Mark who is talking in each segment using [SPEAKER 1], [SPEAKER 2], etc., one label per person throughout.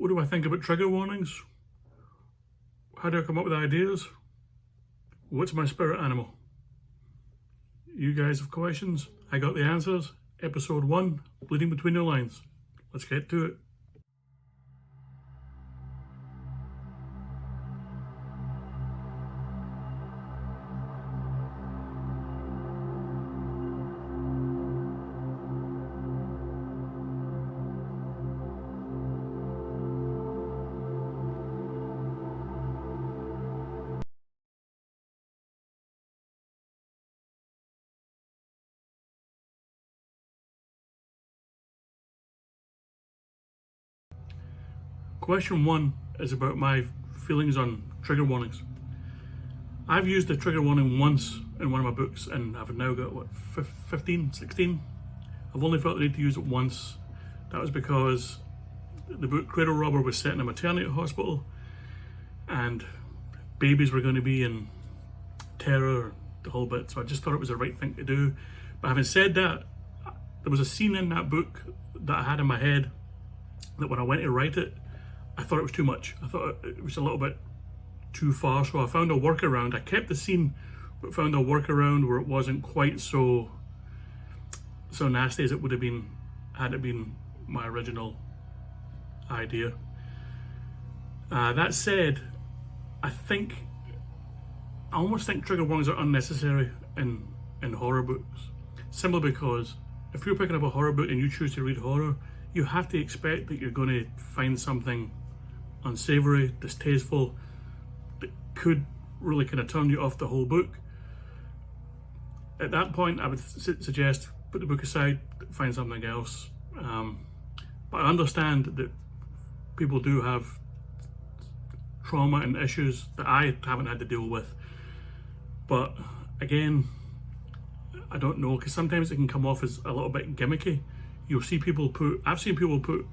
[SPEAKER 1] What do I think about trigger warnings? How do I come up with ideas? What's my spirit animal? You guys have questions? I got the answers. Episode 1, Bleeding Between the Lines. Let's get to it. Question 1 is about my feelings on trigger warnings. I've used the trigger warning once in one of my books and I've now got, 15, 16? I've only felt the need to use it once. That was because the book Cradle Robber was set in a maternity hospital and babies were going to be in terror, the whole bit, so I just thought it was the right thing to do. But having said that, there was a scene in that book that I had in my head that when I went to write it, I thought it was too much. I thought it was a little bit too far, so I found a workaround. I kept the scene, but found a workaround where it wasn't quite so nasty as it would have been had it been my original idea. That said, I almost think trigger warnings are unnecessary in horror books, simply because if you're picking up a horror book and you choose to read horror, you have to expect that you're going to find something unsavory, distasteful, that could really kind of turn you off the whole book. At that point, I would suggest put the book aside, find something else. But I understand that people do have trauma and issues that I haven't had to deal with. But again, I don't know, because sometimes it can come off as a little bit gimmicky. You'll see people I've seen people put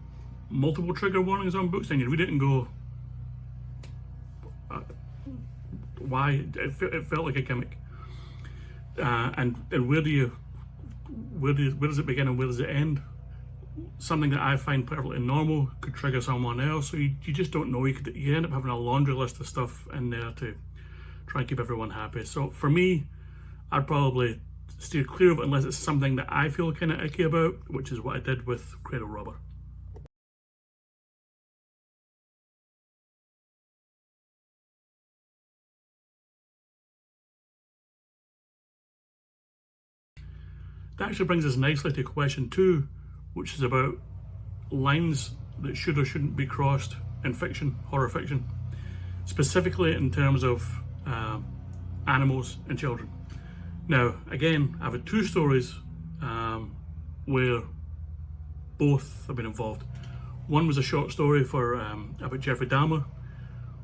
[SPEAKER 1] multiple trigger warnings on books and you read it and go, why? It felt like a gimmick. And where does it begin and where does it end? Something that I find perfectly normal could trigger someone else, so you just don't know. You end up having a laundry list of stuff in there to try and keep everyone happy. So for me, I'd probably steer clear of it unless it's something that I feel kind of icky about, which is what I did with Cradle Robber. That actually brings us nicely to question 2, which is about lines that should or shouldn't be crossed in fiction, horror fiction, specifically in terms of animals and children. Now, again, I've had 2 stories where both have been involved. One was a short story for about Jeffrey Dahmer,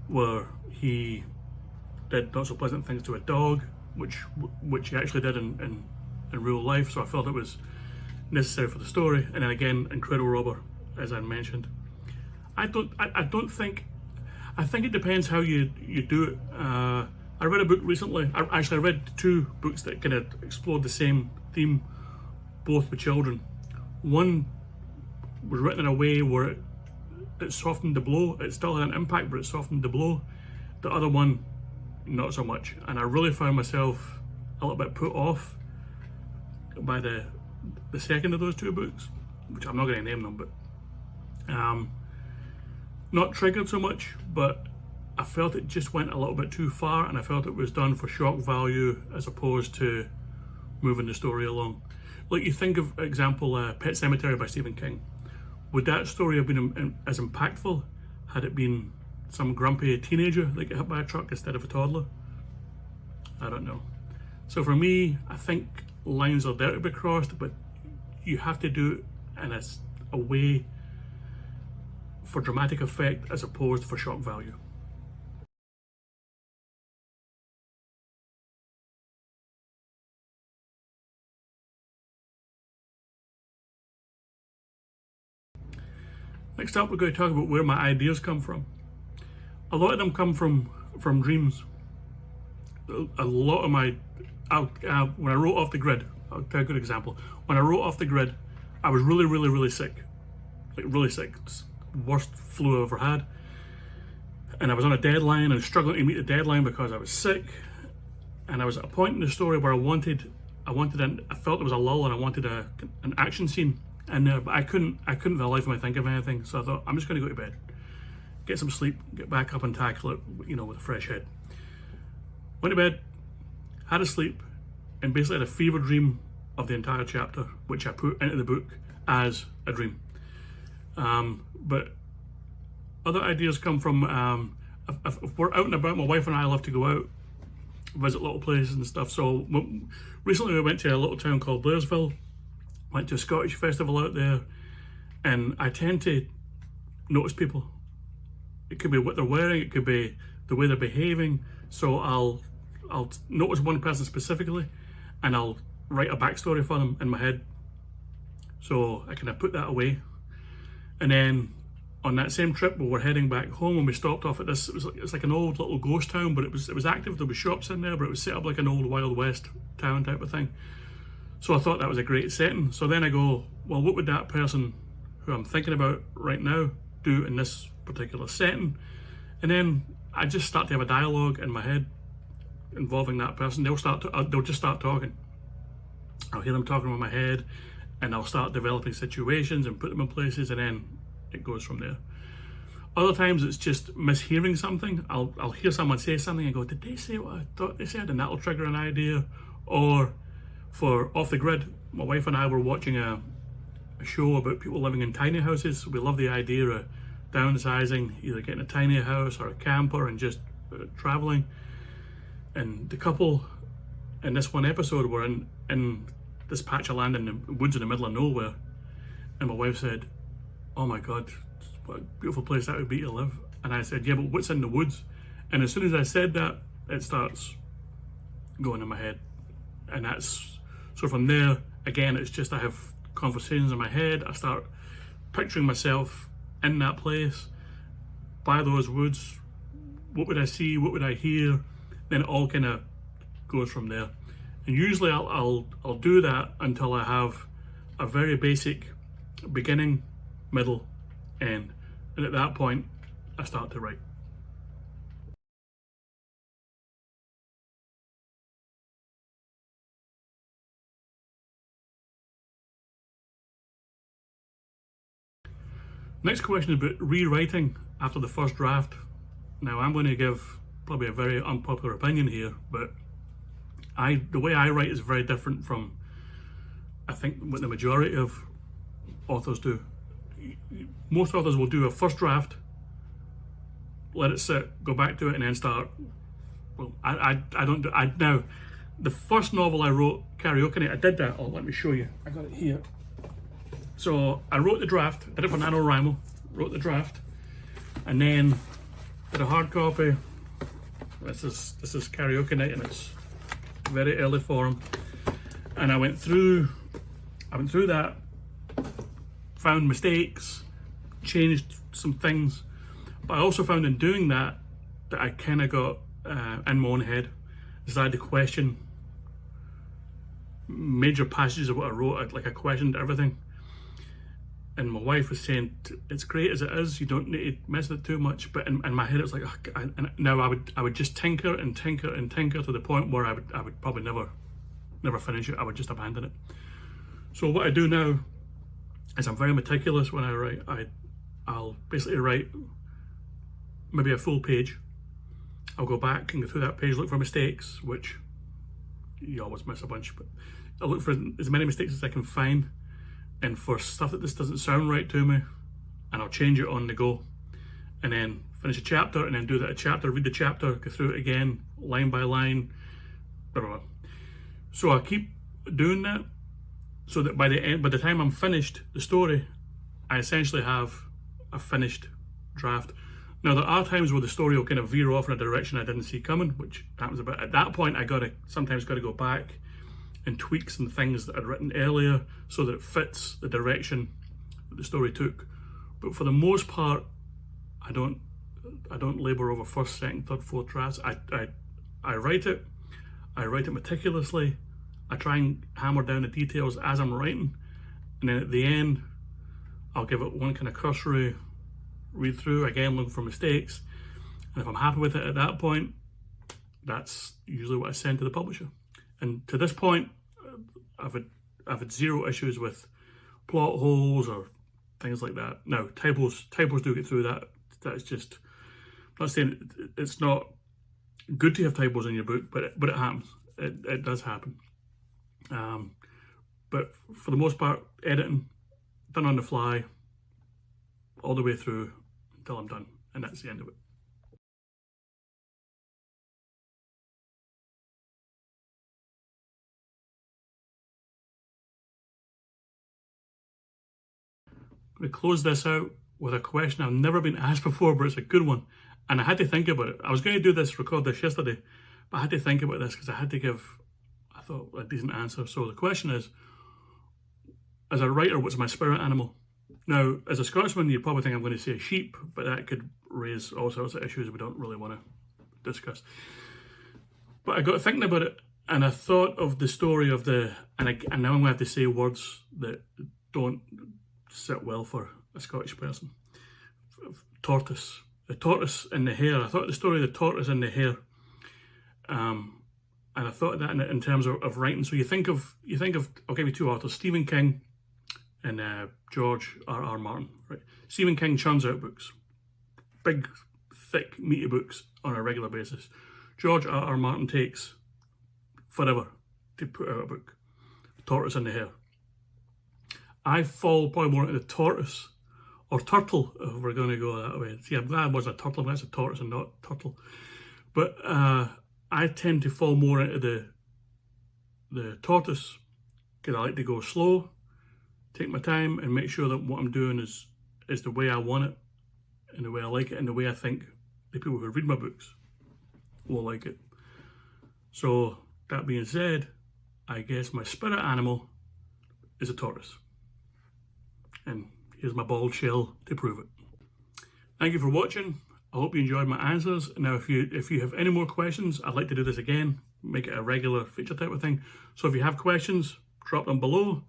[SPEAKER 1] where he did not so pleasant things to a dog, which he actually did in real life, so I felt it was necessary for the story. And then again in Cradle Robber, as I mentioned. I think it depends how you do it. I read a book recently. I read 2 books that kind of explored the same theme, both with children. One was written in a way where it softened the blow. It still had an impact, but it softened the blow. The other one, not so much. And I really found myself a little bit put off by the second of those 2 books, which I'm not going to name them, but not triggered so much, but I felt it just went a little bit too far, and I felt it was done for shock value as opposed to moving the story along. Like, you think of example Pet Sematary by Stephen King. Would that story have been as impactful had it been some grumpy teenager that got hit by a truck instead of a toddler? I don't know. So for me, I think lines are there to be crossed, but you have to do it in a way for dramatic effect as opposed for shock value. Next up, we're going to talk about where my ideas come from. A lot of them come from dreams. A lot of my, when I wrote Off the Grid, I'll tell you a good example. When I wrote Off the Grid, I was really sick. Like really sick. worst flu I've ever had. And I was on a deadline and struggling to meet the deadline because I was sick. And I was at a point in the story where I felt there was a lull and I wanted an action scene. And I couldn't for the life of me think of anything. So I thought, I'm just going to go to bed, get some sleep, get back up and tackle it, with a fresh head. Went to bed, had a sleep, and basically had a fever dream of the entire chapter, which I put into the book as a dream. But other ideas come from, if we're out and about, my wife and I love to go out, visit little places and stuff. So recently we went to a little town called Blairsville, went to a Scottish festival out there, and I tend to notice people. It could be what they're wearing, it could be the way they're behaving. So I'll notice one person specifically, and I'll write a backstory for them in my head. So I kind of put that away. And then on that same trip, we were heading back home, and we stopped off at this. It was like an old little ghost town, but it was active. There was shops in there, but it was set up like an old Wild West town type of thing. So I thought that was a great setting. So then I go, well, what would that person who I'm thinking about right now do in this particular setting? And then I just start to have a dialogue in my head involving that person. They'll just start talking. I'll hear them talking in my head, and I'll start developing situations and put them in places, and then it goes from there. Other times it's just mishearing something. I'll hear someone say something and go, did they say what I thought they said? And that'll trigger an idea. Or for Off the Grid, my wife and I were watching a show about people living in tiny houses. We love the idea of downsizing, either getting a tiny house or a camper and just traveling. And the couple in this one episode were in this patch of land in the woods in the middle of nowhere. And my wife said, oh my God, what a beautiful place that would be to live. And I said, yeah, but what's in the woods? And as soon as I said that, it starts going in my head. And so from there, again, it's just I have conversations in my head. I start picturing myself in that place, by those woods. What would I see? What would I hear? Then it all kind of goes from there. And usually I'll do that until I have a very basic beginning, middle, end. And at that point, I start to write. Next question is about rewriting after the first draft. Now I'm going to give probably a very unpopular opinion here, but the way I write is very different from, I think, what the majority of authors do. Most authors will do a first draft, let it sit, go back to it, and then start. Well, I don't do. Now, the first novel I wrote, Karaoke Night, I did that. Oh, let me show you. I got it here. So I wrote the draft, did it for NaNoWriMo, wrote the draft, and then did a hard copy. This is Karaoke Night, and it's very early form. And I went through that, found mistakes, changed some things, but I also found in doing that I kind of got in my own head, decided to question major passages of what I wrote. I questioned everything. And my wife was saying, it's great as it is, you don't need to mess with it too much. But in my head, it was like, and now I would just tinker and tinker and tinker to the point where I would probably never finish it. I would just abandon it. So what I do now is I'm very meticulous when I write. I'll basically write maybe a full page. I'll go back and go through that page, look for mistakes, which you always miss a bunch, but I'll look for as many mistakes as I can find. And for stuff that this doesn't sound right to me, and I'll change it on the go, and then finish a chapter, and then do that a chapter, read the chapter, go through it again, line by line, blah, blah, blah. So I keep doing that, so that by the time I'm finished the story, I essentially have a finished draft. Now there are times where the story will kind of veer off in a direction I didn't see coming, which happens about. At that point, I sometimes gotta go back and tweak some things that I'd written earlier so that it fits the direction that the story took. But for the most part, I don't labor over first, second, third, fourth drafts. I write it meticulously. I try and hammer down the details as I'm writing, and then at the end, I'll give it one kind of cursory read through, again look for mistakes, and if I'm happy with it at that point, that's usually what I send to the publisher. And to this point, I've had zero issues with plot holes or things like that. Now, typos do get through that. That's just, I'm not saying it's not good to have typos in your book, but it happens. It does happen. But for the most part, editing, done on the fly, all the way through until I'm done, and that's the end of it. I'm going to close this out with a question I've never been asked before, but it's a good one. And I had to think about it. I was going to record this yesterday, but I had to think about this because I had to give, I thought, a decent answer. So the question is, as a writer, what's my spirit animal? Now, as a Scotsman, you probably think I'm going to say sheep, but that could raise all sorts of issues we don't really want to discuss. But I got thinking about it, and I thought of the story of and now I'm going to have to say words that don't sit well for a Scottish person. Tortoise. The tortoise and the hare. I thought the story of the tortoise and the hare. And I thought of that in terms of writing. So you think of, I'll give you two authors, Stephen King and George R.R. Martin. Right? Stephen King churns out books. Big, thick, meaty books on a regular basis. George R.R. Martin takes forever to put out a book. Tortoise and the hare. I fall probably more into the tortoise or turtle, if we're going to go that way. See, I'm glad it was a turtle, but that's a tortoise and not turtle. But I tend to fall more into the tortoise because I like to go slow, take my time, and make sure that what I'm doing is the way I want it, and the way I like it, and the way I think the people who read my books will like it. So, that being said, I guess my spirit animal is a tortoise. And here's my bald shell to prove it. Thank you for watching. I hope you enjoyed my answers. Now, if you have any more questions, I'd like to do this again, make it a regular feature type of thing. So if you have questions, drop them below.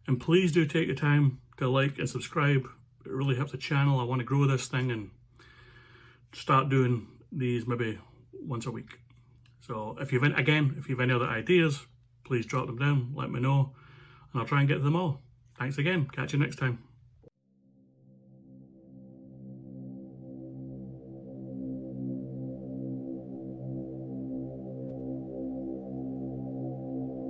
[SPEAKER 1] And please do take the time to like and subscribe. It really helps the channel. I want to grow this thing and start doing these maybe once a week. So if you've any other ideas, please drop them down, let me know, and I'll try and get to them all. Thanks again. Catch you next time.